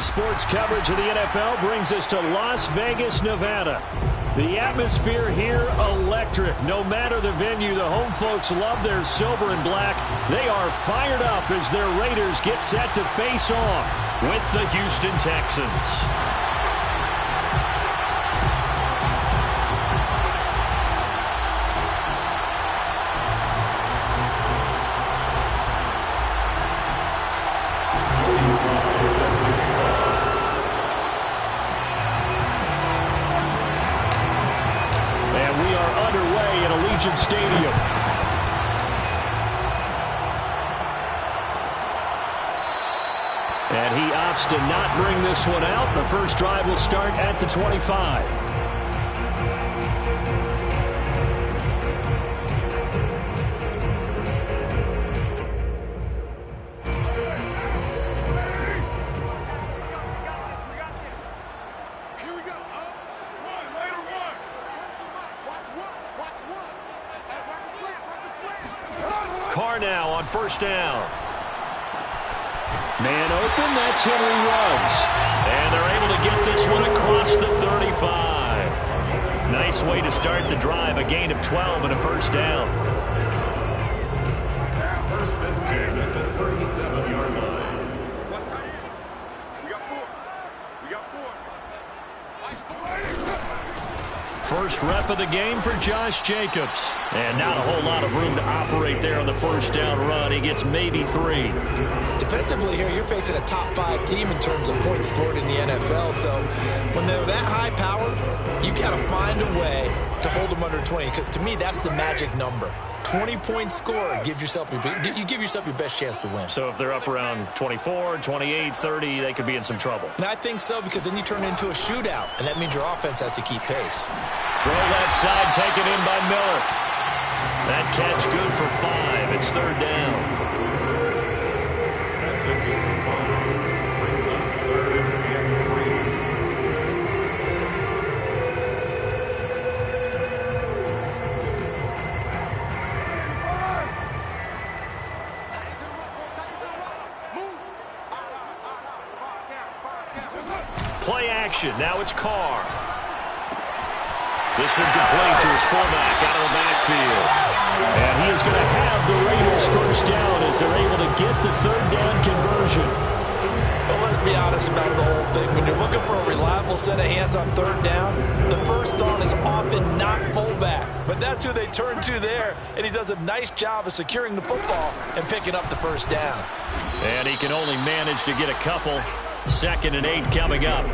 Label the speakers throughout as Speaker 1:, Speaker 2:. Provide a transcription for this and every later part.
Speaker 1: sports coverage of the NFL brings us to Las Vegas, Nevada. The atmosphere here, electric. No matter the venue, the home folks love their silver and black. They are fired up as their Raiders get set to face off with the Houston Texans. Stadium. And he opts to not bring this one out. The first drive will start at the 25. Now on first down. Man open, that's Henry Ruggs. And they're able to get this one across the 35. Nice way to start the drive, a gain of 12 and a first down.
Speaker 2: First and 10 at the 37-yard line.
Speaker 3: We got four.
Speaker 1: First rep of the game for Josh Jacobs. And not a whole lot of room to operate there on the first down run. He gets maybe 3.
Speaker 4: Defensively here, you're facing a top 5 team in terms of points scored in the NFL. So when they're that high powered, you got to find a way to hold them under 20. Because to me, that's the magic number. 20-point score gives yourself you give yourself your best chance to win.
Speaker 1: So if they're up around 24, 28, 30, they could be in some trouble.
Speaker 4: And I think so, because then you turn it into a shootout, and that means your offense has to keep pace.
Speaker 1: Throw left side, taken in by Miller. That catch good for 5. It's third down.
Speaker 2: That's a good for 5. Brings up third and 3.
Speaker 1: Play action. Now it's Carr. This one complete to his fullback out of the backfield. And he is going to have the Raiders first down as they're able to get the third down conversion.
Speaker 4: Well, let's be honest about the whole thing. When you're looking for a reliable set of hands on third down, the first thought is often not fullback. But that's who they turn to there, and he does a nice job of securing the football and picking up the first down.
Speaker 1: And he can only manage to get a couple. 2nd and 8 coming up.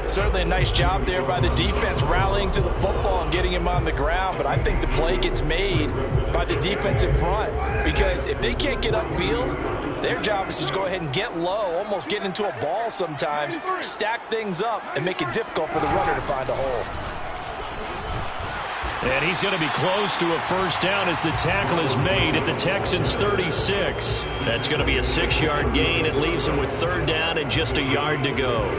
Speaker 4: Certainly a nice job there by the defense rallying to the football and getting him on the ground. But I think the play gets made by the defense in front. Because if they can't get upfield, their job is to go ahead and get low, almost get into a ball sometimes, stack things up, and make it difficult for the runner to find a hole.
Speaker 1: And he's going to be close to a first down as the tackle is made at the Texans' 36. That's going to be a 6-yard gain. It leaves him with third down and just a yard to go.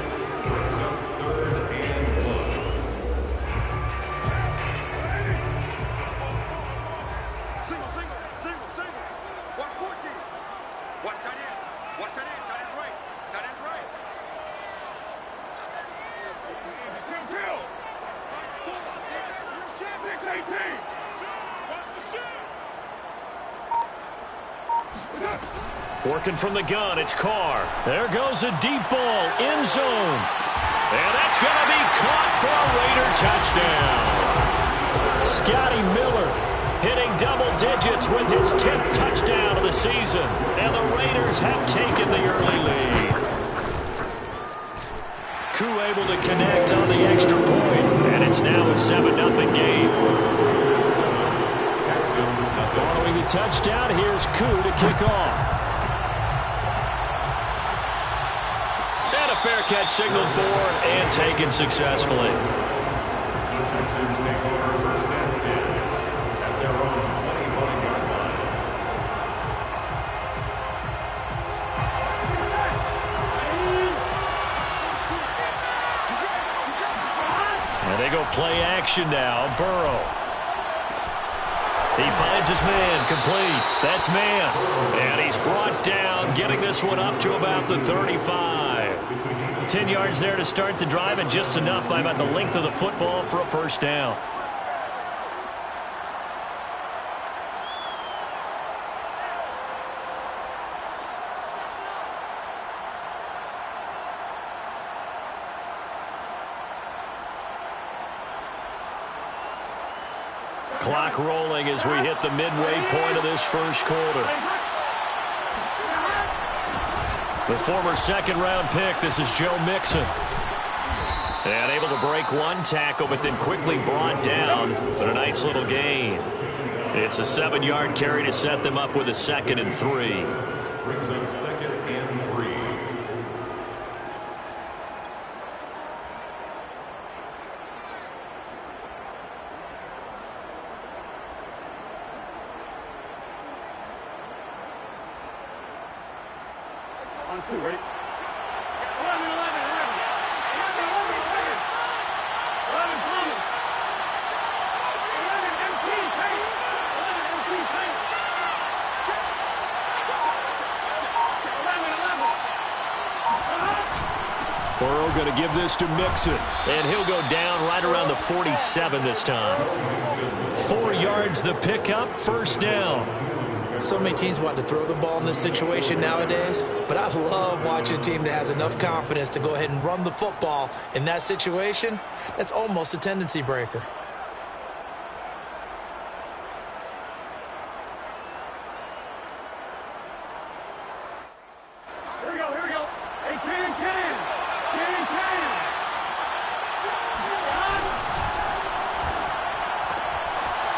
Speaker 1: Working from the gun, it's Carr. There goes a deep ball, end zone. And that's going to be caught for a Raider touchdown. Scotty Miller hitting double digits with his 10th touchdown of the season. And the Raiders have taken the early lead. Koo able to connect on the extra point. And it's now a 7-0 game. Following the touchdown, here's Koo to kick off. Fair catch signaled for and taken successfully.
Speaker 2: The Texans take over first and 10 at their own 25-yard line.
Speaker 1: And they go play action now. Burrow. He finds his man, complete. That's man. And he's brought down, getting this one up to about the 35. 10 yards there to start the drive, and just enough by about the length of the football for a first down. Clock rolling as we hit the midway point of this first quarter. The former second-round pick, this is Joe Mixon. And able to break one tackle, but then quickly brought down. But a nice little gain. It's a 7-yard carry to set them up with a 2nd and 3.
Speaker 2: Brings up 2nd and 3.
Speaker 3: On 2, ready? 11, 11, 11. 11, 11, 11. 11 Thomas. 11 MT, Payne. 11 MT, Payne. 11, 11.
Speaker 1: Burrow going to give this to Mixon. And he'll go down right around the 47 this time. 4 yards the pickup, first down.
Speaker 4: So many teams want to throw the ball in this situation nowadays, but I love watching a team that has enough confidence to go ahead and run the football in that situation. That's almost a tendency breaker.
Speaker 3: Here we go, here we go. Hey, 10 and 10. 10 and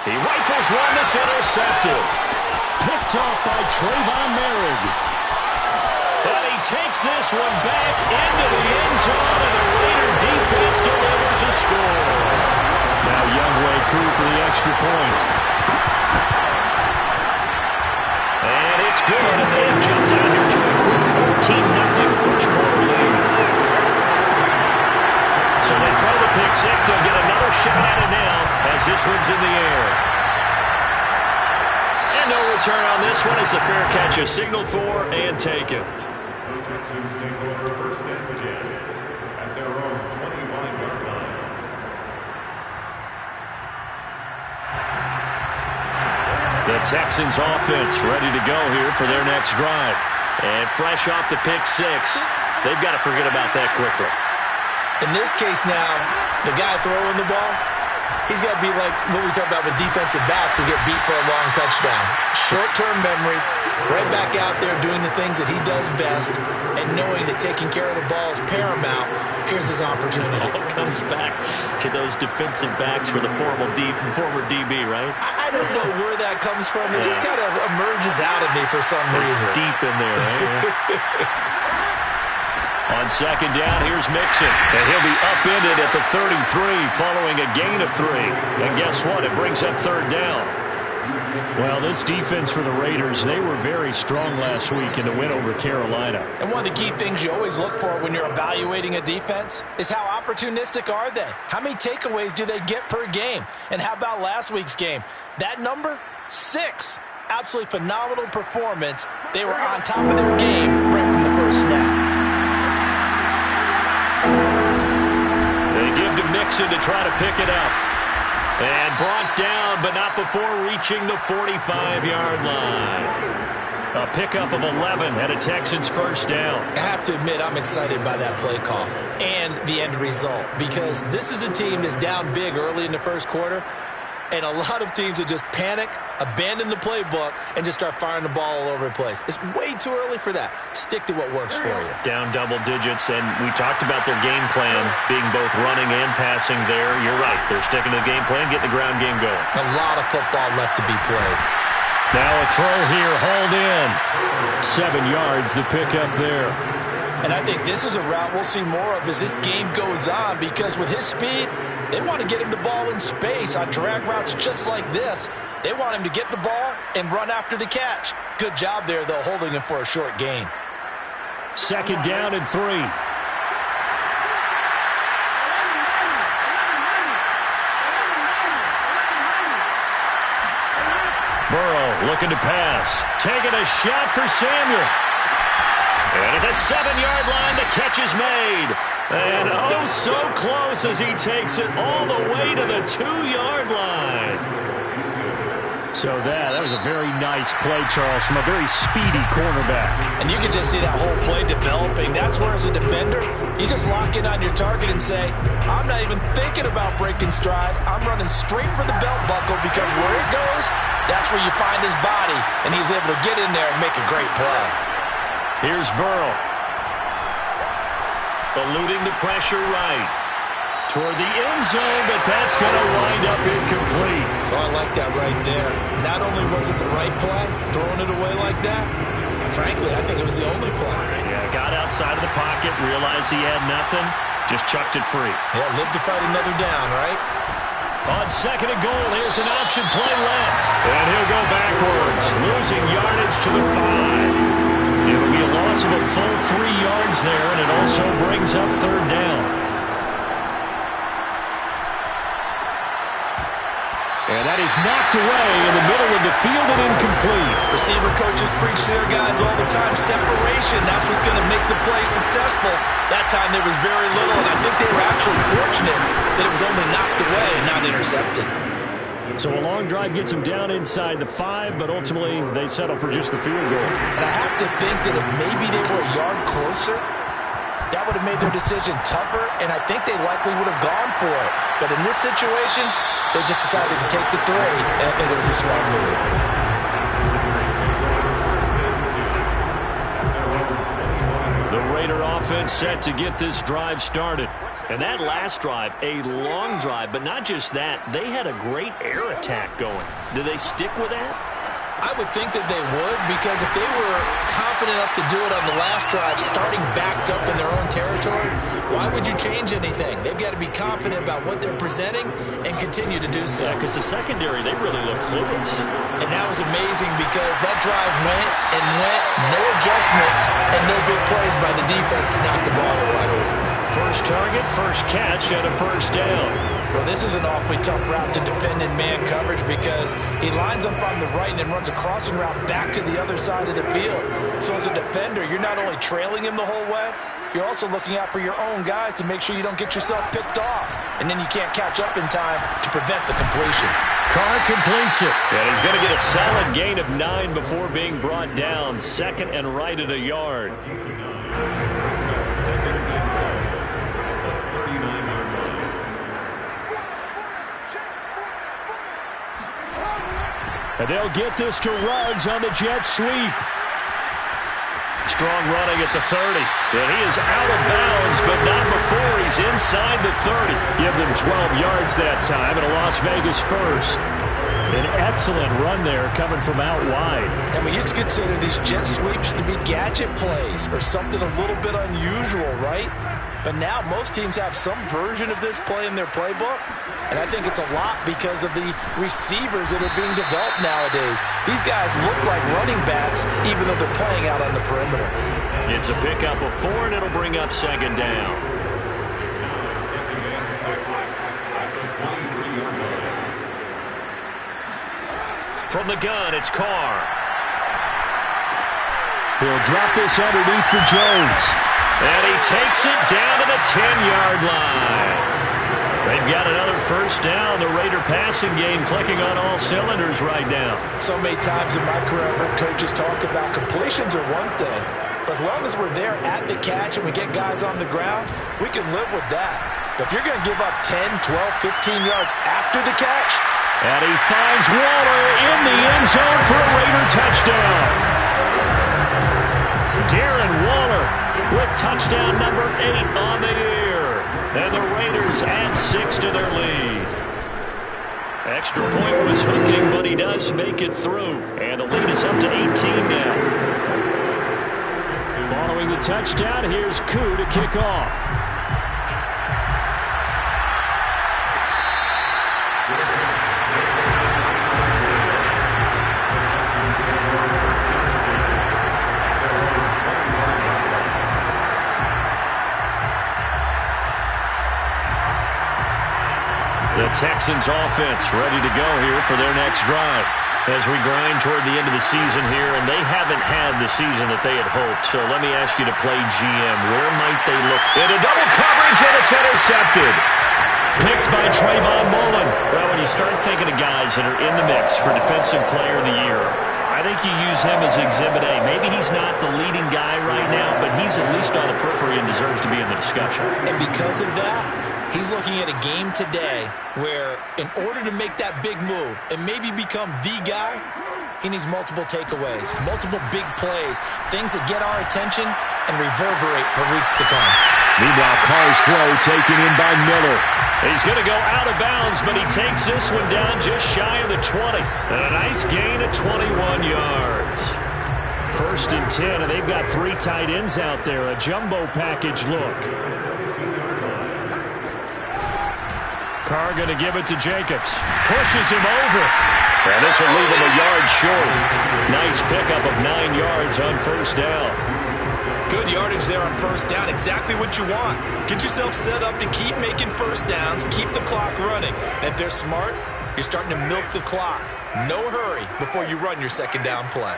Speaker 3: 10.
Speaker 1: He rifles one that's intercepted. Picked off by Trayvon Merrick. But he takes this one back into the end zone, and the Raider defense delivers a score. Now Youngway through for the extra point. And it's good, and they have jumped out here to a quick 14-0 first quarter lead. So they throw the pick six. They'll get another shot at it now as this one's in the air. No return on this one as the fair catch is signaled for and taken.
Speaker 2: The Texans take over first and 10 at their own 25-yard line.
Speaker 1: The Texans offense ready to go here for their next drive. And fresh off the pick six, they've got to forget about that quickly.
Speaker 4: In this case now, the guy throwing the ball, he's got to be like what we talk about with defensive backs who get beat for a long touchdown. Short-term memory, right back out there doing the things that he does best, and knowing that taking care of the ball is paramount. Here's his opportunity.
Speaker 1: All comes back to those defensive backs for the former DB, right?
Speaker 4: I don't know where that comes from. It just kind of emerges out of me for some reason.
Speaker 1: It's deep in there, right? On second down, here's Mixon. And he'll be upended at the 33 following a gain of 3. And guess what? It brings up third down. Well, this defense for the Raiders, they were very strong last week in the win over Carolina.
Speaker 4: And one of the key things you always look for when you're evaluating a defense is how opportunistic are they? How many takeaways do they get per game? And how about last week's game? That number, 6. Absolutely phenomenal performance. They were on top of their game right from the first snap.
Speaker 1: They give to Mixon to try to pick it up. And brought down, but not before reaching the 45-yard line. A pickup of 11 and a Texans first down.
Speaker 4: I have to admit, I'm excited by that play call and the end result, because this is a team that's down big early in the first quarter, and a lot of teams that just panic, abandon the playbook, and just start firing the ball all over the place. It's way too early for that. Stick to what works for you.
Speaker 1: Down double digits, and we talked about their game plan being both running and passing there. You're right. They're sticking to the game plan, getting the ground game going.
Speaker 4: A lot of football left to be played.
Speaker 1: Now a throw here, hauled in. 7 yards, the pickup there.
Speaker 4: And I think this is a route we'll see more of as this game goes on, because with his speed, they want to get him the ball in space on drag routes just like this. They want him to get the ball and run after the catch. Good job there, though, holding him for a short gain.
Speaker 1: Second down and 3. Burrow looking to pass. Taking a shot for Samuel. And it the 7-yard line, the catch is made. And oh, so close as he takes it all the way to the 2-yard line. So that was a very nice play, Charles, from a very speedy cornerback.
Speaker 4: And you can just see that whole play developing. That's where, as a defender, you just lock in on your target and say, I'm not even thinking about breaking stride. I'm running straight for the belt buckle, because where it goes, that's where you find his body. And he's able to get in there and make a great play.
Speaker 1: Here's Burrow. Eluding the pressure right. Toward the end zone, but that's going to wind up incomplete.
Speaker 4: Oh, I like that right there. Not only was it the right play, throwing it away like that, frankly, I think it was the only play.
Speaker 1: Yeah, got outside of the pocket, realized he had nothing, just chucked it free.
Speaker 4: Yeah, live to fight another down, right?
Speaker 1: On 2nd and goal, here's an option play left. And he'll go backwards, losing yardage to the 5. It'll be a loss of a full 3 yards there, and it also brings up 3rd down. And that is knocked away in the middle of the field and incomplete.
Speaker 4: Receiver coaches preach to their guys all the time. Separation, that's what's going to make the play successful. That time there was very little, and I think they were actually fortunate that it was only knocked away and not intercepted.
Speaker 1: So a long drive gets them down inside the 5, but ultimately they settle for just the field goal.
Speaker 4: And I have to think that if maybe they were a yard closer, that would have made their decision tougher, and I think they likely would have gone for it. But in this situation, they just decided to take the 3, and I think it was a smart move.
Speaker 1: The Raider offense set to get this drive started. And that last drive, a long drive, but not just that. They had a great air attack going. Do they stick with that?
Speaker 4: I would think that they would, because if they were confident enough to do it on the last drive, starting backed up in their own territory, why would you change anything? They've got to be confident about what they're presenting and continue to do so.
Speaker 1: Yeah, because the secondary, they really look clueless.
Speaker 4: And that was amazing, because that drive went and went, no adjustments, and no big plays by the defense to knock the ball away.
Speaker 1: First target, first catch, and a 1st down.
Speaker 4: Well, this is an awfully tough route to defend in man coverage, because he lines up on the right and then runs a crossing route back to the other side of the field. So as a defender, you're not only trailing him the whole way, you're also looking out for your own guys to make sure you don't get yourself picked off. And then you can't catch up in time to prevent the completion.
Speaker 1: Carr completes it. And he's going to get a solid gain of 9 before being brought down. 2nd and right at a yard. And they'll get this to Ruggs on the jet sweep. Strong running at the 30. And he is out of bounds, but not before he's inside the 30. Give them 12 yards that time, and a Las Vegas first. An excellent run there coming from out wide.
Speaker 4: And we used to consider these jet sweeps to be gadget plays or something a little bit unusual, right? But now most teams have some version of this play in their playbook. And I think it's a lot because of the receivers that are being developed nowadays. These guys look like running backs even though they're playing out on the perimeter.
Speaker 1: It's a pickup of 4, and it'll bring up 2nd down. From the gun, it's Carr. He'll drop this underneath for Jones. And he takes it down to the 10-yard line. They've got another 1st down. The Raider passing game clicking on all cylinders right now.
Speaker 4: So many times in my career, I've heard coaches talk about completions are one thing. But as long as we're there at the catch and we get guys on the ground, we can live with that. But if you're going to give up 10, 12, 15 yards after the catch.
Speaker 1: And he finds Waller in the end zone for a Raider touchdown. Darren Waller with touchdown number 8 on the year. And the Raiders add 6 to their lead. Extra point was hooking, but he does make it through. And the lead is up to 18 now. Following the touchdown, here's Koo to kick off. The Texans offense ready to go here for their next drive. As we grind toward the end of the season here, and they haven't had the season that they had hoped. So let me ask you to play GM. Where might they look? Into double coverage, and it's intercepted. Picked by Trayvon Mullen. Well, when you start thinking of guys that are in the mix for Defensive Player of the Year, I think you use him as Exhibit A. Maybe he's not the leading guy right now, but he's at least on the periphery and deserves to be in the discussion.
Speaker 4: And because of that, he's looking at a game today where in order to make that big move and maybe become the guy, he needs multiple takeaways, multiple big plays, things that get our attention and reverberate for weeks to come.
Speaker 1: Meanwhile, Carr's throw taken in by Miller. He's going to go out of bounds, but he takes this one down just shy of the 20. And a nice gain of 21 yards. 1st and 10, and they've got 3 tight ends out there. A jumbo package look. Carr going to give it to Jacobs. Pushes him over. And this will leave him a yard short. Nice pickup of 9 yards on 1st down.
Speaker 4: Good yardage there on 1st down. Exactly what you want. Get yourself set up to keep making 1st downs, keep the clock running. And if they're smart, you're starting to milk the clock. No hurry before you run your 2nd down play.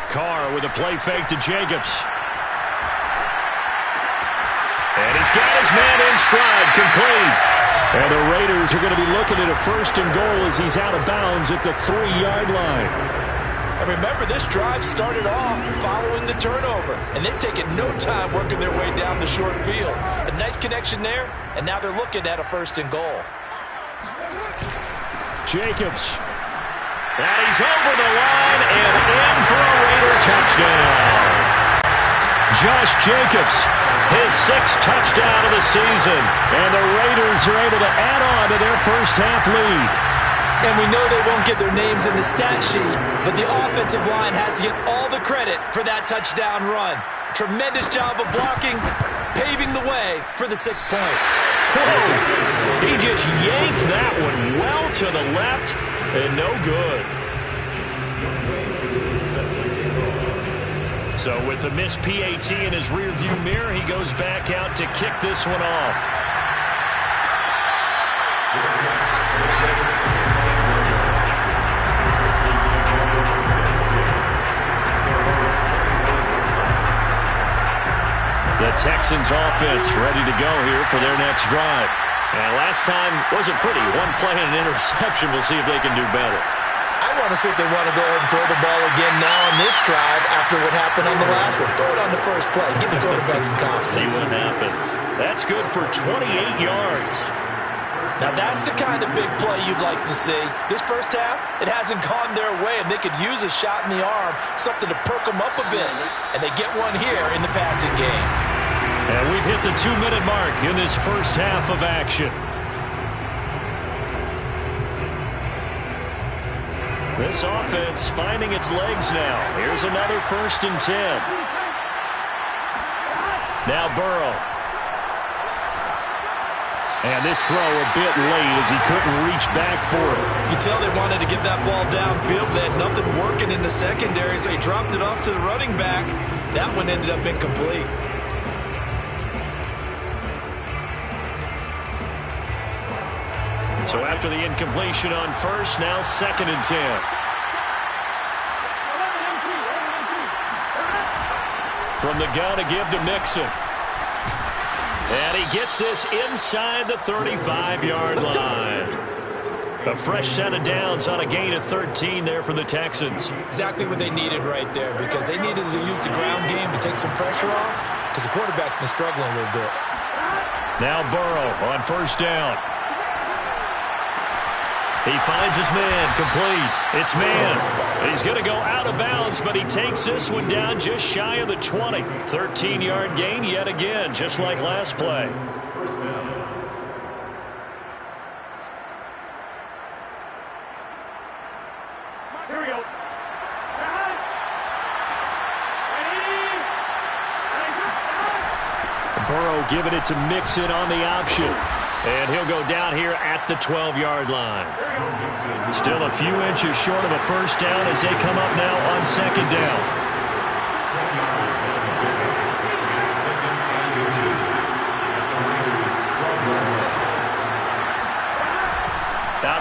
Speaker 1: Carr with a play fake to Jacobs. And he's got his man in stride, complete. And the Raiders are going to be looking at a 1st and goal as he's out of bounds at the 3-yard line.
Speaker 4: And remember, this drive started off following the turnover, and they've taken no time working their way down the short field. A nice connection there, and now they're looking at a 1st and goal.
Speaker 1: Jacobs. And he's over the line and in for a Raider touchdown. Josh Jacobs, his 6th touchdown of the season, and the Raiders are able to add on to their first-half lead.
Speaker 4: And we know they won't get their names in the stat sheet, but the offensive line has to get all the credit for that touchdown run. Tremendous job of blocking, paving the way for the 6 points.
Speaker 1: Whoa. He just yanked that one well to the left, and no good. So with the missed PAT in his rearview mirror, he goes back out to kick this one off. The Texans offense ready to go here for their next drive. And last time wasn't pretty. 1 play and an interception. We'll see if they can do better.
Speaker 4: I want to see if they want to go ahead and throw the ball again now on this drive after what happened on the last one. Throw it on the first play. Give the quarterback some confidence.
Speaker 1: See what happens. That's good for 28 yards.
Speaker 4: Now that's the kind of big play you'd like to see. This first half, it hasn't gone their way, and they could use a shot in the arm, something to perk them up a bit. And they get one here in the passing game.
Speaker 1: And we've hit the 2-minute mark in this first half of action. This offense finding its legs now. Here's another 1st and 10. Now Burrow. And this throw a bit late as he couldn't reach back for it.
Speaker 4: You can tell they wanted to get that ball downfield. They had nothing working in the secondary, so he dropped it off to the running back. That one ended up incomplete.
Speaker 1: So after the incompletion on 1st, now 2nd and 10. From the gun to give to Mixon. And he gets this inside the 35-yard line. A fresh set of downs on a gain of 13 there for the Texans.
Speaker 4: Exactly what they needed right there, because they needed to use the ground game to take some pressure off, because the quarterback's been struggling a little bit.
Speaker 1: Now Burrow on 1st down. He finds his man, complete. It's man. He's going to go out of bounds, but he takes this one down just shy of the 20. 13-yard gain yet again, just like last play.
Speaker 2: First down.
Speaker 3: Here we go.
Speaker 1: Burrow giving it to Mixon on the option. And he'll go down here at the 12-yard line. Still a few inches short of a 1st down as they come up now on 2nd down.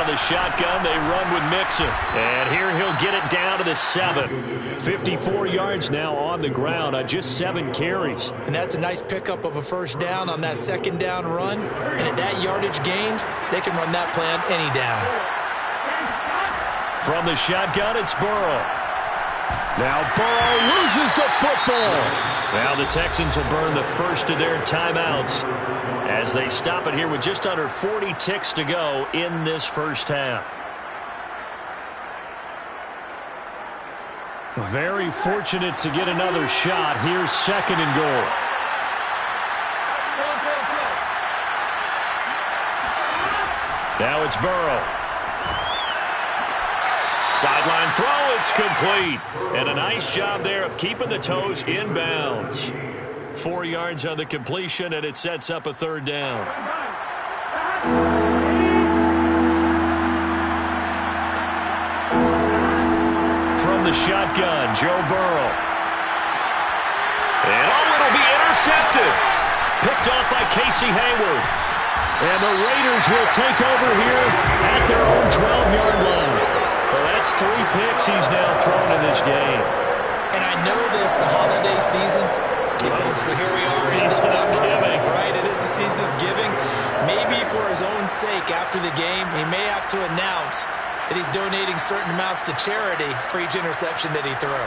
Speaker 1: the shotgun. They run with Mixon. And here he'll get it down to the 7. 54 yards now on the ground on just 7 carries.
Speaker 4: And that's a nice pickup of a first down on that second down run. And at that yardage gained, they can run that play on any down.
Speaker 1: From the shotgun, it's Burrow. Now Burrow loses the football. Now the Texans will burn the first of their timeouts as they stop it here with just under 40 ticks to go in this first half. Very fortunate to get another shot. Here's 2nd and goal. Now it's Burrow. Sideline throw, it's complete. And a nice job there of keeping the toes in bounds. 4 yards on the completion, and it sets up a 3rd down. From the shotgun, Joe Burrow. And it'll be intercepted. Picked off by Casey Hayward. And the Raiders will take over here at their own 12-yard line. Well, that's 3 picks he's now thrown in this game.
Speaker 4: And I know this, the holiday season, because here we are in December, right? It is the season of giving. Maybe for his own sake after the game, he may have to announce that he's donating certain amounts to charity for each interception that he threw.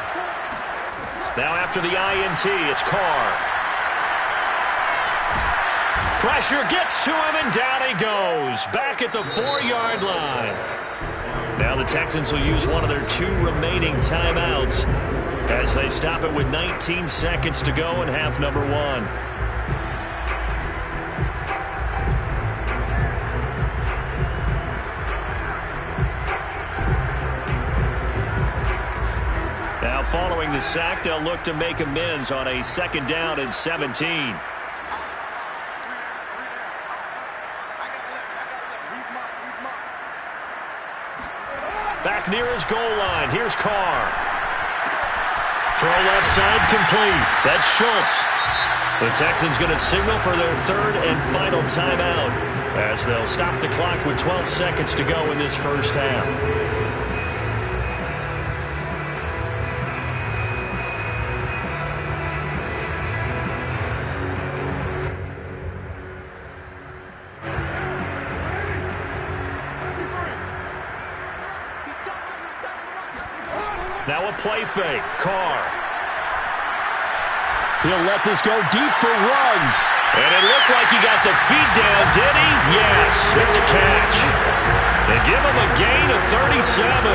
Speaker 1: Now after the INT, it's Carr. Pressure gets to him, and down he goes. Back at the 4-yard line. Now the Texans will use one of their 2 remaining timeouts as they stop it with 19 seconds to go in half number 1. Now following the sack, they'll look to make amends on a 2nd down and 17. Back near his goal line. Here's Carr. Throw left side complete. That's Schultz. The Texans going to signal for their 3rd and final timeout as they'll stop the clock with 12 seconds to go in this first half. Now a play fake. Carr. He'll let this go deep for runs. And it looked like he got the feet down, did he? Yes, it's a catch. They give him a gain of 37.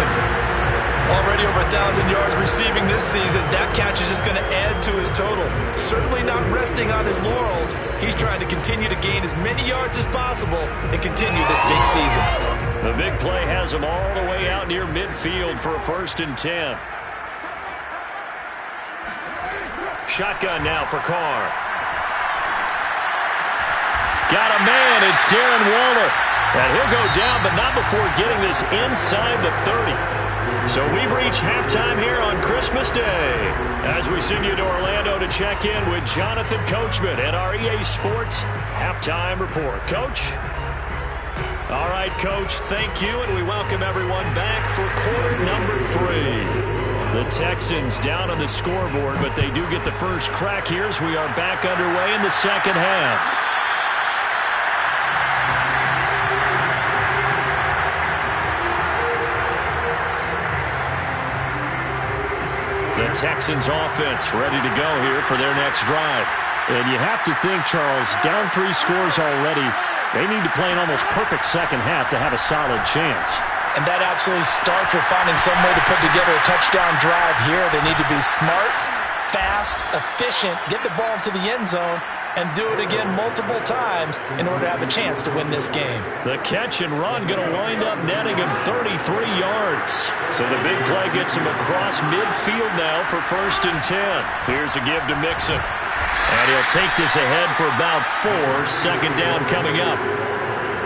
Speaker 4: Already over 1,000 yards receiving this season. That catch is just going to add to his total. Certainly not resting on his laurels. He's trying to continue to gain as many yards as possible and continue this big season.
Speaker 1: The big play has him all the way out near midfield for a 1st and 10. Shotgun now for Carr. Got a man. It's Darren Waller. And he'll go down, but not before getting this inside the 30. So we've reached halftime here on Christmas Day as we send you to Orlando to check in with Jonathan Coachman at our EA Sports Halftime Report. Coach? All right, Coach, thank you, and we welcome everyone back for quarter number 3. The Texans down on the scoreboard, but they do get the first crack here as we are back underway in the second half. The Texans offense ready to go here for their next drive.
Speaker 5: And you have to think, Charles, down 3 scores already. They need to play an almost perfect second half to have a solid chance.
Speaker 4: And that absolutely starts with finding some way to put together a touchdown drive here. They need to be smart, fast, efficient, get the ball into the end zone, and do it again multiple times in order to have a chance to win this game.
Speaker 1: The catch and run going to wind up netting him 33 yards. So the big play gets him across midfield now for 1st and 10. Here's a give to Mixon. And he'll take this ahead for about 4. 2nd down coming up.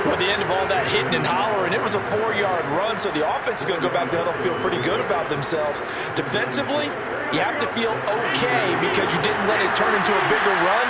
Speaker 4: Well, the end of all that hitting and hollering, it was a 4-yard run, so the offense is going to go back there and feel pretty good about themselves. Defensively, you have to feel okay because you didn't let it turn into a bigger run,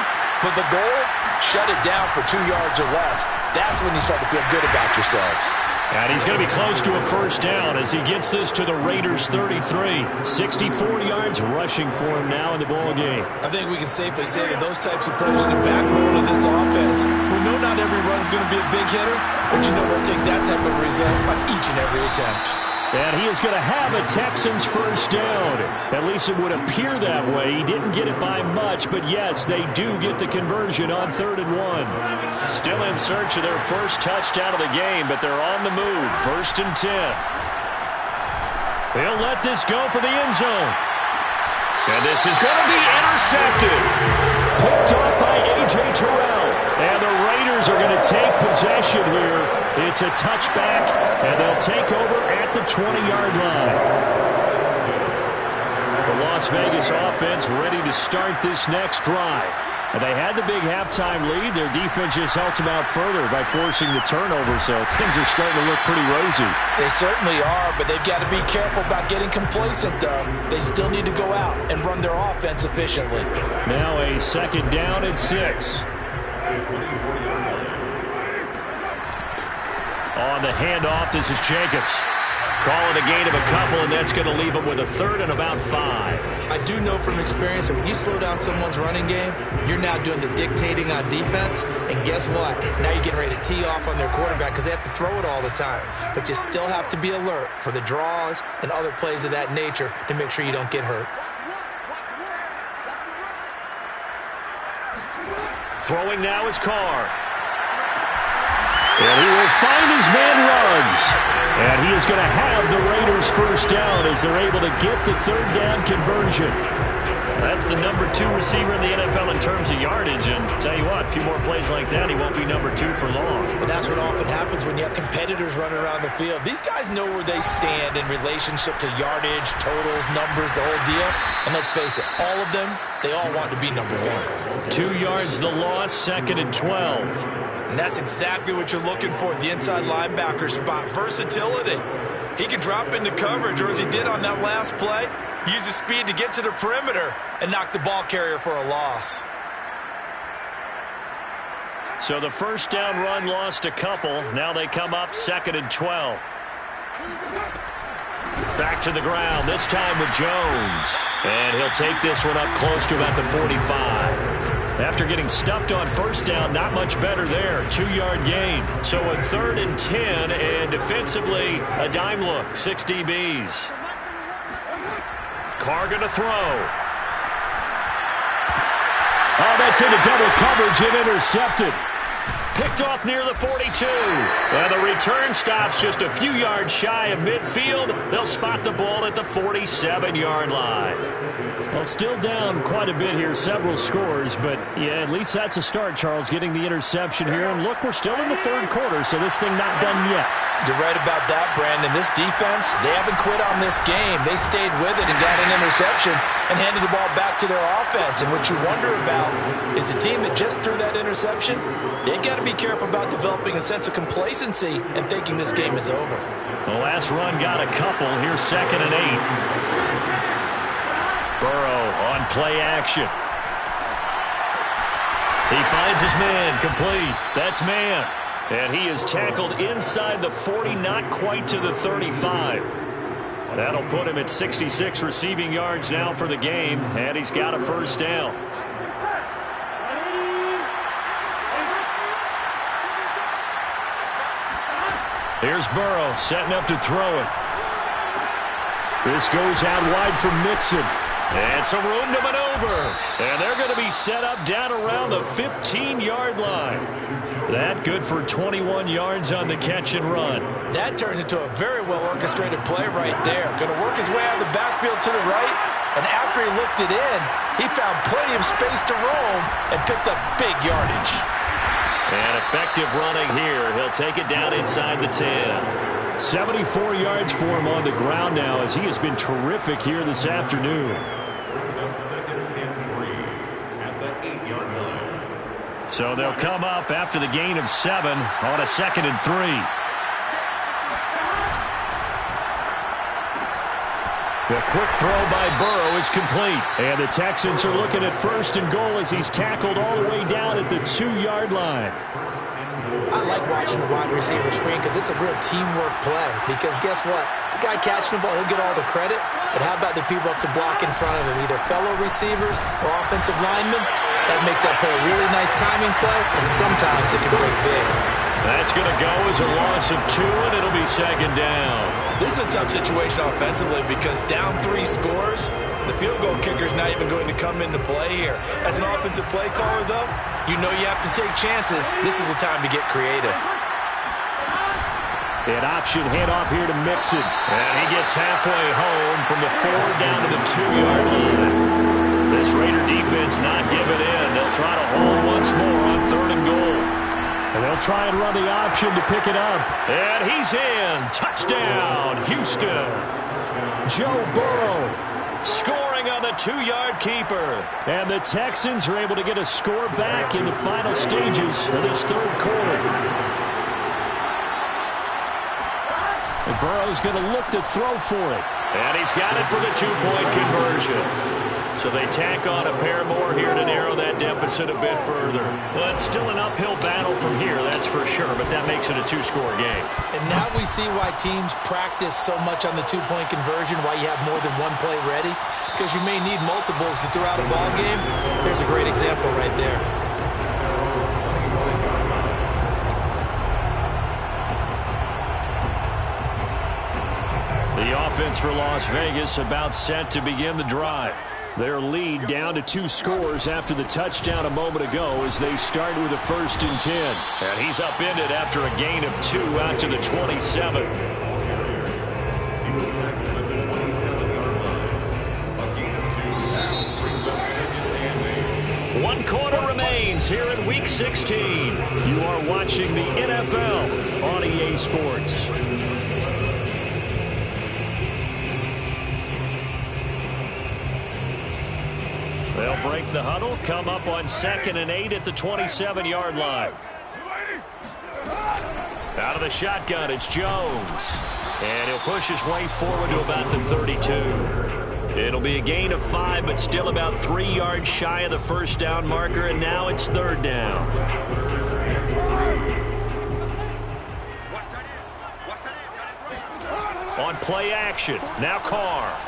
Speaker 4: but the goal, shut it down for 2 yards or less. That's when you start to feel good about yourselves.
Speaker 1: And he's going to be close to a first down as he gets this to the Raiders' 33. 64 yards rushing for him now in the ball game.
Speaker 4: I think we can safely say that those types of players are the backbone of this offense. We know not every run's going to be a big hitter, but you know they'll take that type of result on each and every attempt.
Speaker 1: And he is going to have a Texans first down. At least it would appear that way. He didn't get it by much, but yes, they do get the conversion on 3rd and 1. Still in search of their first touchdown of the game, but they're on the move. 1st and 10. They'll let this go for the end zone. And this is going to be intercepted. Picked off by A.J. Terrell. And the Raiders are going to take possession here. It's a touchback, and they'll take over at the 20-yard line. The Las Vegas offense ready to start this next drive. And they had the big halftime lead. Their defense just helped them out further by forcing the turnover, so things are starting to look pretty rosy.
Speaker 4: They certainly are, but they've got to be careful about getting complacent, though. They still need to go out and run their offense efficiently.
Speaker 1: Now a 2nd down and 6. On the handoff, this is Jacobs. Calling a gain of a couple, and that's going to leave him with a 3rd and about 5.
Speaker 4: I do know from experience that when you slow down someone's running game, you're now doing the dictating on defense, and guess what? Now you're getting ready to tee off on their quarterback because they have to throw it all the time. But you still have to be alert for the draws and other plays of that nature to make sure you don't get hurt.
Speaker 1: Throwing now is Carr. And he will find his man Ruggs. And he is going to have the Raiders first down as they're able to get the 3rd down conversion. That's the number 2 receiver in the NFL in terms of yardage. And tell you what, a few more plays like that, he won't be number 2 for long.
Speaker 4: But that's what often happens when you have competitors running around the field. These guys know where they stand in relationship to yardage, totals, numbers, the whole deal. And let's face it, all of them, they all want to be number 1.
Speaker 1: 2 yards the loss, 2nd and 12.
Speaker 4: And that's exactly what you're looking for, the inside linebacker spot. Versatility. He can drop into coverage, or as he did on that last play, use his speed to get to the perimeter and knock the ball carrier for a loss.
Speaker 1: So the first down run lost a couple. Now they come up 2nd and 12. Back to the ground, this time with Jones. And he'll take this one up close to about the 45. After getting stuffed on first down, not much better there. 2-yard gain. So a 3rd and 10, and defensively, a dime look. 6 DBs. Carr going to throw. Oh, that's into double coverage and intercepted. Picked off near the 42. And the return stops just a few yards shy of midfield. They'll spot the ball at the 47-yard line. Well, still down quite a bit here, several scores, but yeah, at least that's a start, Charles, getting the interception here. And look, we're still in the 3rd quarter, so this thing not done yet.
Speaker 4: You're right about that, Brandon. This defense, they haven't quit on this game. They stayed with it and got an interception and handed the ball back to their offense. And what you wonder about is a team that just threw that interception, they've got to be careful about developing a sense of complacency and thinking this game is over.
Speaker 1: The last run got a couple. Here's 2nd and 8. Burrow on play action. He finds his man, complete. That's man. And he is tackled inside the 40, not quite to the 35. That'll put him at 66 receiving yards now for the game, and he's got a first down. Here's Burrow setting up to throw it. This goes out wide for Mixon. And some room to maneuver. And they're going to be set up down around the 15-yard line. That good for 21 yards on the catch and run.
Speaker 4: That turns into a very well-orchestrated play right there. Going to work his way out of the backfield to the right. And after he looked it in, he found plenty of space to roam and picked up big yardage.
Speaker 1: And effective running here. He'll take it down inside the 10. 74 yards for him on the ground now as he has been terrific here this afternoon.
Speaker 2: Brings up 2nd and 3 at the 8-yard line.
Speaker 1: So they'll come up after the gain of 7 on a 2nd and 3. The quick throw by Burrow is complete. And the Texans are looking at 1st and goal as he's tackled all the way down at the 2-yard line.
Speaker 4: I like watching the wide receiver screen because it's a real teamwork play. Because guess what? The guy catching the ball, he'll get all the credit. But how about the people up to block in front of him, either fellow receivers or offensive linemen? That makes that play a really nice timing play, and sometimes it can break big.
Speaker 1: That's going to go as a loss of 2, and it'll be 2nd down.
Speaker 4: This is a tough situation offensively because down 3 scores, the field goal kicker's not even going to come into play here. As an offensive play caller, though, you know you have to take chances. This is a time to get creative.
Speaker 1: An option handoff here to Mixon. And he gets halfway home from the 4 down to the 2-yard line. This Raider defense not giving in. They'll try to hold once more on 3rd and goal. And they'll try and run the option to pick it up. And he's in. Touchdown, Houston. Joe Burrow scoring on the 2-yard keeper. And the Texans are able to get a score back in the final stages of this 3rd quarter. And Burrow's going to look to throw for it. And he's got it for the 2-point conversion. So they tack on a pair more here to narrow that deficit a bit further. Well, it's still an uphill battle from here, that's for sure, but that makes it a 2-score game.
Speaker 4: And now we see why teams practice so much on the 2-point conversion, why you have more than one play ready, because you may need multiples to throw out a ball game. There's a great example right there.
Speaker 1: The offense for Las Vegas about set to begin the drive. Their lead down to 2 scores after the touchdown a moment ago as they start with a 1st and 10. And he's upended after a gain of 2 out to the 27.
Speaker 2: He was tackled at the 27-yard line. A gain of 2 now brings up 2nd and 8.
Speaker 1: 1 quarter remains here in Week 16. You are watching the NFL on EA Sports. They'll break the huddle, come up on 2nd and 8 at the 27-yard line. Out of the shotgun, it's Jones. And he'll push his way forward to about the 32. It'll be a gain of 5, but still about 3 yards shy of the 1st down marker, and now it's 3rd down. On play action, now Carr.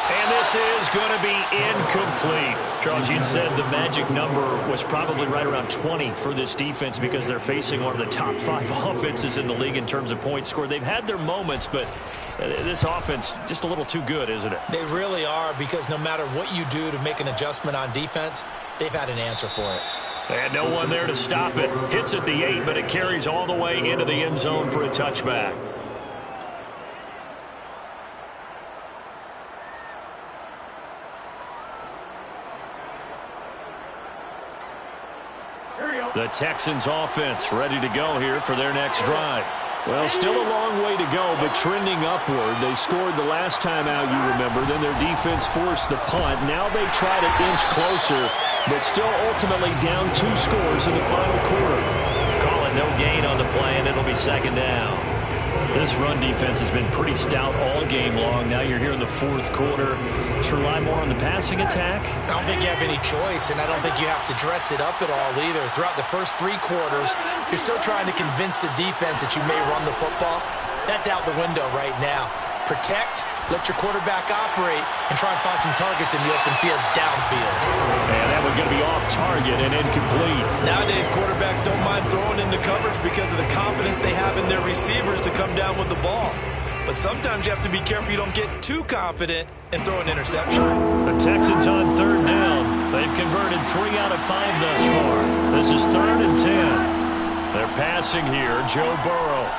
Speaker 1: And this is going to be incomplete. Charles, you'd said the magic number was probably right around 20 for this defense because they're facing one of the top 5 offenses in the league in terms of points scored. They've had their moments, but this offense just a little too good, isn't it?
Speaker 4: They really are, because no matter what you do to make an adjustment on defense, they've had an answer for it.
Speaker 1: And no one there to stop it. Hits at the 8, but it carries all the way into the end zone for a touchback. The Texans offense ready to go here for their next drive. Well, still a long way to go, but trending upward. They scored the last time out, you remember. Then their defense forced the punt. Now they try to inch closer, but still ultimately down 2 scores in the final quarter. Call it no gain on the play, and it'll be 2nd down. This run defense has been pretty stout all game long. Now you're here in the 4th quarter. Let's rely more on the passing attack.
Speaker 4: I don't think you have any choice, and I don't think you have to dress it up at all either. Throughout the first 3 quarters, you're still trying to convince the defense that you may run the football. That's out the window right now. Protect, let your quarterback operate, and try and find some targets in the open field downfield.
Speaker 1: And that one's going to be off target and incomplete.
Speaker 4: Nowadays, quarterbacks don't mind throwing into coverage because of the confidence they have in their receivers to come down with the ball. But sometimes you have to be careful you don't get too confident and throw an interception.
Speaker 1: The Texans on 3rd down. They've converted 3 out of 5 thus far. This is 3rd and 10. They're passing here, Joe Burrow.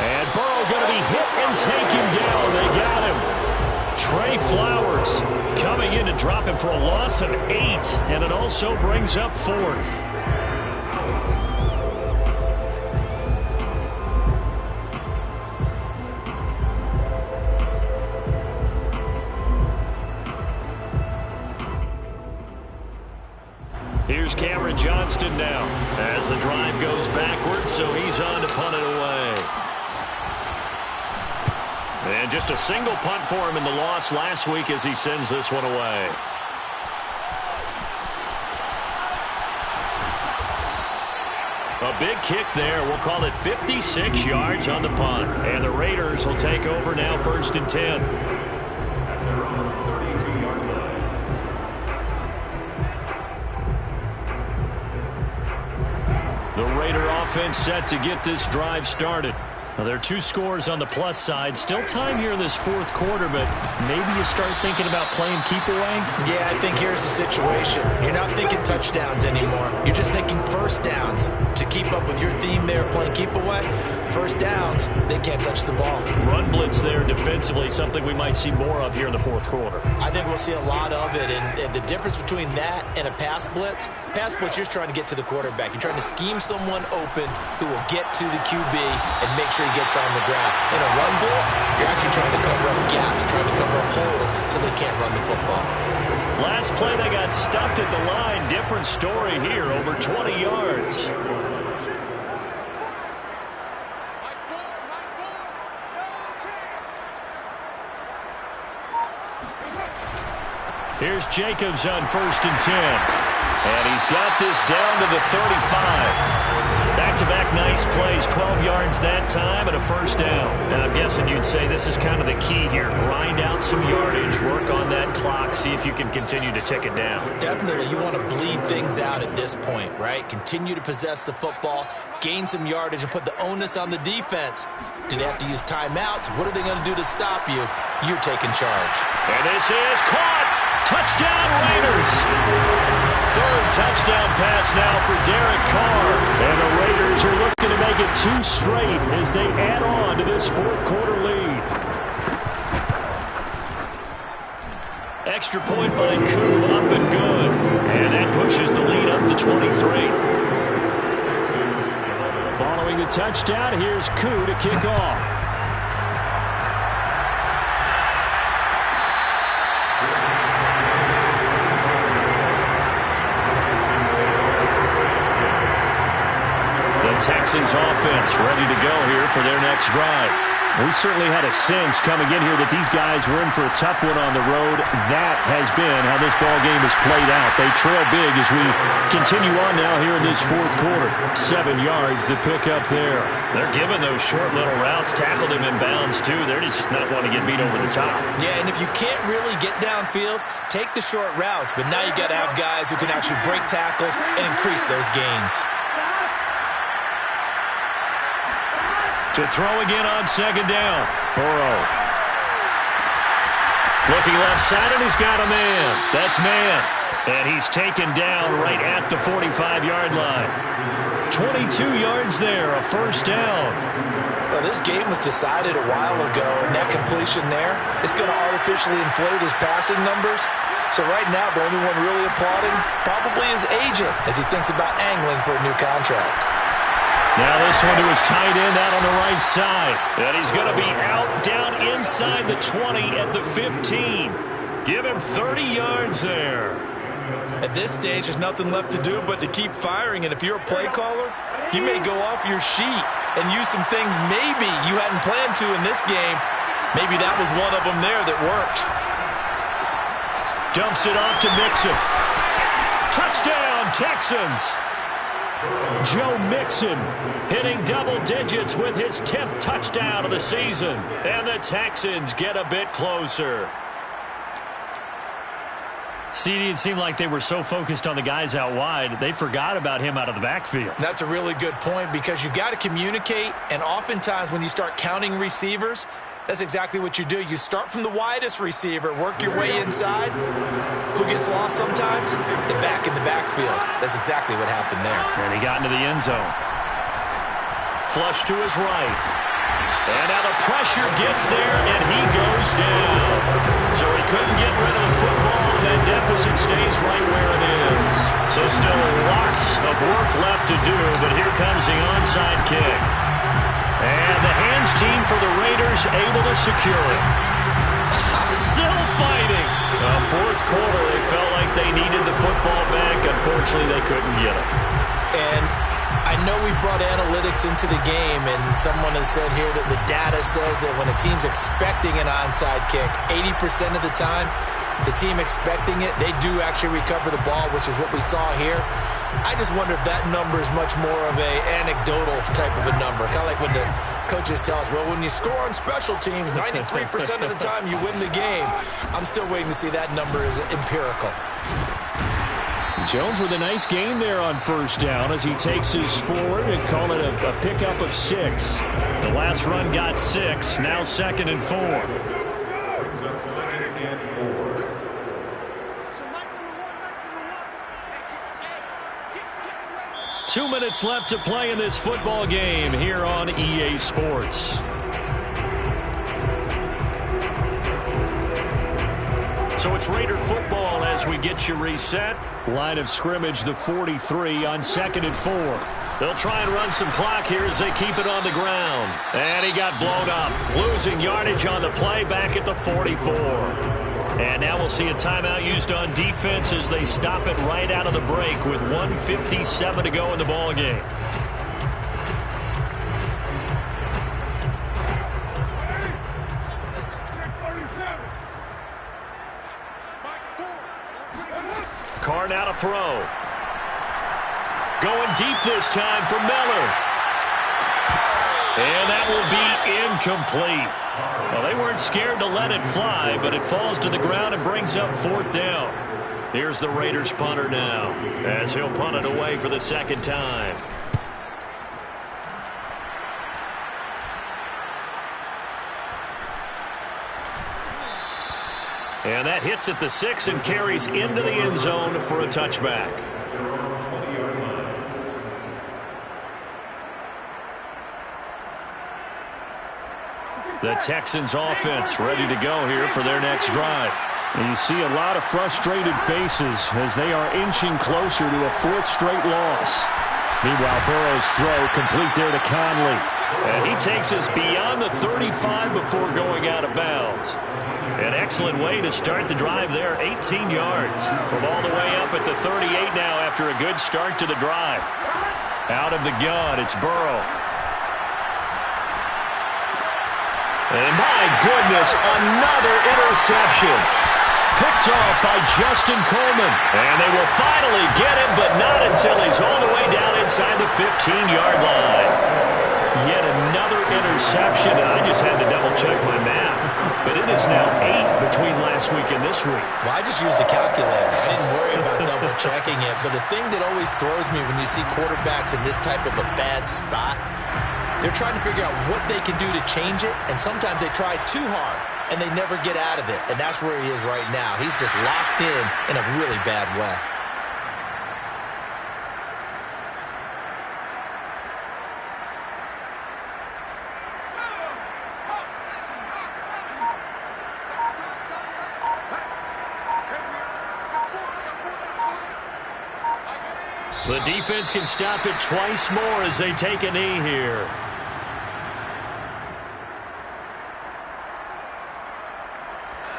Speaker 1: And Burrow going to be hit and taken down. They got him. Trey Flowers coming in to drop him for a loss of 8. And it also brings up 4th. Here's Cameron Johnston now as the drive goes backwards, so he's on to punt it away. And just a single punt for him in the loss last week as he sends this one away. A big kick there. We'll call it 56 yards on the punt. And the Raiders will take over now, 1st and 10.
Speaker 2: At their own 32-yard line.
Speaker 1: The Raider offense set to get this drive started. Now, there are 2 scores on the plus side. Still time here in this 4th quarter, but maybe you start thinking about playing keep away?
Speaker 4: Yeah, I think here's the situation. You're not thinking touchdowns anymore. You're just thinking first downs. To keep up with your theme there, playing keep away, first downs, they can't touch the ball.
Speaker 1: Run blitz there defensively, something we might see more of here in the 4th quarter.
Speaker 4: I think we'll see a lot of it, and the difference between that and a pass blitz, you're trying to get to the quarterback. You're trying to scheme someone open who will get to the QB and make sure he gets on the ground. In a run blitz, you're actually trying to cover up gaps, trying to cover up holes so they can't run the football.
Speaker 1: Last play, they got stuffed at the line. Different story here, over 20 yards. Here's Jacobs on 1st and 10. And he's got this down to the 35. Back-to-back nice plays, 12 yards that time and a first down. And I'm guessing you'd say this is kind of the key here. Grind out some yardage, work on that clock, see if you can continue to tick it down.
Speaker 4: Definitely. You want to bleed things out at this point, right? Continue to possess the football, gain some yardage, and put the onus on the defense. Do they have to use timeouts? What are they going to do to stop you? You're taking charge.
Speaker 1: And this is caught. Touchdown, Raiders. 3rd touchdown pass now for Derek Carr. And the Raiders are looking to make it 2 straight as they add on to this 4th quarter lead. Extra point by Koo, up and good. And that pushes the lead up to 23. Following the touchdown, here's Koo to kick off. Texans offense ready to go here for their next drive. We certainly had a sense coming in here that these guys were in for a tough one on the road. That has been how this ball game has played out. They trail big as we continue on now here in this 4th quarter. 7 yards to pick up there. They're giving those short little routes, tackled him in bounds too. They're just not wanting to get beat over the top.
Speaker 4: Yeah, and if you can't really get downfield, take the short routes. But now you got to have guys who can actually break tackles and increase those gains.
Speaker 1: To throw again on 2nd down. Burrow. Looking left side, and he's got a man. That's man. And he's taken down right at the 45-yard line. 22 yards there, a first down.
Speaker 4: Well, this game was decided a while ago, and that completion there is going to artificially inflate his passing numbers. So right now, the only one really applauding probably his agent as he thinks about angling for a new contract.
Speaker 1: Now this one to his tight end out on the right side. And he's going to be out down inside the 20 at the 15. Give him 30 yards there.
Speaker 4: At this stage, there's nothing left to do but to keep firing. And if you're a play caller, you may go off your sheet and use some things maybe you hadn't planned to in this game. Maybe that was one of them there that worked.
Speaker 1: Dumps it off to Mixon. Touchdown, Texans. Joe Mixon hitting double digits with his 10th touchdown of the season. And the Texans get a bit closer. CD, it seemed like they were so focused on the guys out wide, they forgot about him out of the backfield.
Speaker 4: That's a really good point because you've got to communicate, and oftentimes when you start counting receivers, that's exactly what you do. You start from the widest receiver, work your way inside. Who gets lost sometimes? The back in the backfield. That's exactly what happened there.
Speaker 1: And he got into the end zone. Flush to his right. And now the pressure gets there, and he goes down. So he couldn't get rid of the football, and that deficit stays right where it is. So still lots of work left to do, but here comes the onside kick. And the hands team for the Raiders able to secure it. Still fighting. 4th quarter, they felt like they needed the football back. Unfortunately, they couldn't get it.
Speaker 4: And I know we brought analytics into the game, and someone has said here that the data says that when a team's expecting an onside kick, 80% of the time, the team expecting it, they do actually recover the ball, which is what we saw here. I just wonder if that number is much more of a anecdotal type of a number. Kind of like when the coaches tell us, well, when you score on special teams, 93% of the time you win the game. I'm still waiting to see that number is empirical.
Speaker 1: Jones with a nice gain there on first down as he takes his forward and call it a pickup of 6. The last run got 6. Now 2nd and 4.
Speaker 2: Brings up 2nd and 4.
Speaker 1: 2 minutes left to play in this football game here on EA Sports. So it's Raider football as we get you reset. Line of scrimmage, the 43 on 2nd and 4. They'll try and run some clock here as they keep it on the ground. And he got blown up. Losing yardage on the play back at the 44. And now we'll see a timeout used on defense as they stop it right out of the break with 1:57 to go in the ball game. Carr now to throw. Going deep this time for Miller. And that will be incomplete. Well, they weren't scared to let it fly, but it falls to the ground and brings up 4th down. Here's the Raiders punter now as he'll punt it away for the 2nd time. And that hits at the 6 and carries into the end zone for a touchback. The Texans offense ready to go here for their next drive. And you see a lot of frustrated faces as they are inching closer to a 4th straight loss. Meanwhile, Burrow's throw complete there to Conley. And he takes us beyond the 35 before going out of bounds. An excellent way to start the drive there, 18 yards. From all the way up at the 38 now after a good start to the drive. Out of the gun, it's Burrow. And my goodness, another interception. Picked off by Justin Coleman. And they will finally get him, but not until he's all the way down inside the 15-yard line. Yet another interception, and I just had to double-check my math. But it is now 8 between last week and this week.
Speaker 4: Well, I just used a calculator. I didn't worry about double-checking it. But the thing that always throws me when you see quarterbacks in this type of a bad spot, they're trying to figure out what they can do to change it, and sometimes they try too hard, and they never get out of it. And that's where he is right now. He's just locked in a really bad way.
Speaker 1: The defense can stop it twice more as they take a knee here.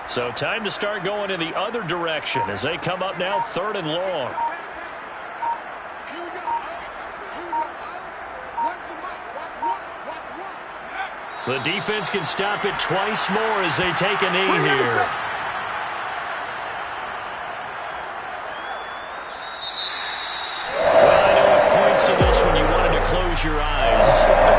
Speaker 1: So time to start going in the other direction as they come up now 3rd and long. The defense can stop it twice more as they take a knee here. Well, I know at points in this one you wanted to close your eyes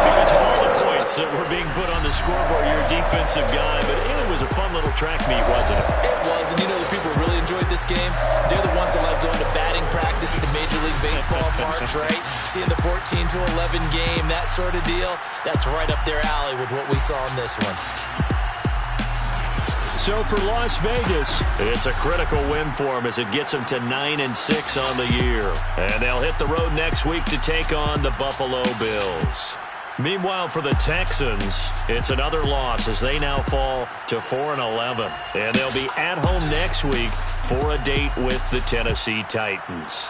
Speaker 1: because of all the points that were being put on the scoreboard. You're a defensive guy, but it was a fun little track meet, wasn't it?
Speaker 4: It was, and you know the people who really enjoyed this game? They're the ones that like going to batting practice at the Major League Baseball parks, right? Seeing the 14-11 game, that sort of deal, that's right up their alley with what we saw in this one.
Speaker 1: So for Las Vegas, it's a critical win for them as it gets them to 9-6 on the year. And they'll hit the road next week to take on the Buffalo Bills. Meanwhile, for the Texans, it's another loss as they now fall to 4-11. And they'll be at home next week for a date with the Tennessee Titans.